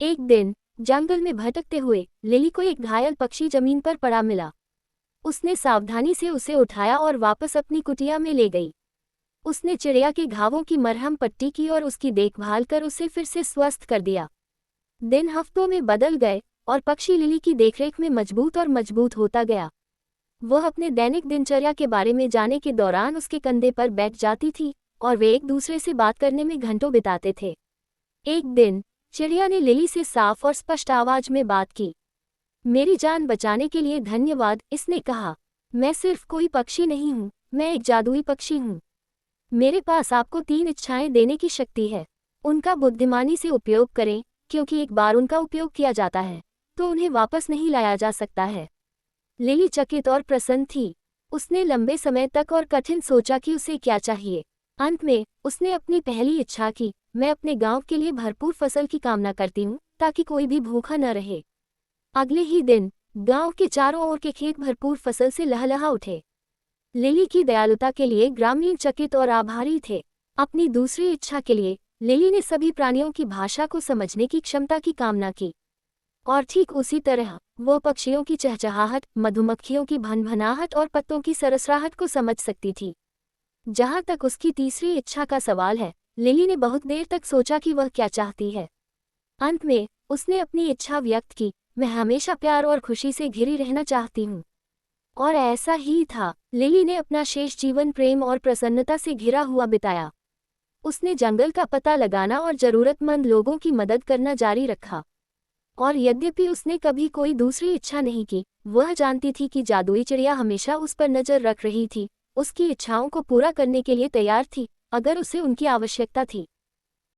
एक दिन जंगल में भटकते हुए लिली को एक घायल पक्षी जमीन पर पड़ा मिला। उसने सावधानी से उसे उठाया और वापस अपनी कुटिया में ले गई। उसने चिड़िया के घावों की मरहम पट्टी की और उसकी देखभाल कर उसे फिर से स्वस्थ कर दिया। दिन हफ्तों में बदल गए और पक्षी लिली की देखरेख में मजबूत और मजबूत होता गया। वह अपने दैनिक दिनचर्या के बारे में जाने के दौरान उसके कंधे पर बैठ जाती थी और वे एक दूसरे से बात करने में घंटों बिताते थे। एक दिन चिड़िया ने लिली से साफ और स्पष्ट आवाज में बात की। मेरी जान बचाने के लिए धन्यवाद, इसने कहा। मैं सिर्फ कोई पक्षी नहीं हूँ, मैं एक जादुई पक्षी हूँ। मेरे पास आपको 3 इच्छाएं देने की शक्ति है। उनका बुद्धिमानी से उपयोग करें, क्योंकि एक बार उनका उपयोग किया जाता है तो उन्हें वापस नहीं लाया जा सकता है। लिली चकित और प्रसन्न थी। उसने लंबे समय तक और कठिन सोचा कि उसे क्या चाहिए। अंत में उसने अपनी पहली इच्छा की। मैं अपने गांव के लिए भरपूर फसल की कामना करती हूँ ताकि कोई भी भूखा न रहे। अगले ही दिन गांव के चारों ओर के खेत भरपूर फसल से लहलहा उठे। लिली की दयालुता के लिए ग्रामीण चकित और आभारी थे। अपनी दूसरी इच्छा के लिए लिली ने सभी प्राणियों की भाषा को समझने की क्षमता की कामना की। और ठीक उसी तरह वो पक्षियों की चहचहाहट, मधुमक्खियों की भनभनाहट और पत्तों की सरसराहट को समझ सकती थी। जहां तक उसकी तीसरी इच्छा का सवाल है, लिली ने बहुत देर तक सोचा कि वह क्या चाहती है। अंत में उसने अपनी इच्छा व्यक्त की। मैं हमेशा प्यार और खुशी से घिरी रहना चाहती हूँ। और ऐसा ही था। लिली ने अपना शेष जीवन प्रेम और प्रसन्नता से घिरा हुआ बिताया। उसने जंगल का पता लगाना और जरूरतमंद लोगों की मदद करना जारी रखा। और यद्यपि उसने कभी कोई दूसरी इच्छा नहीं की, वह जानती थी कि जादुई चिड़िया हमेशा उस पर नजर रख रही थी, उसकी इच्छाओं को पूरा करने के लिए तैयार थी, अगर उसे उनकी आवश्यकता थी।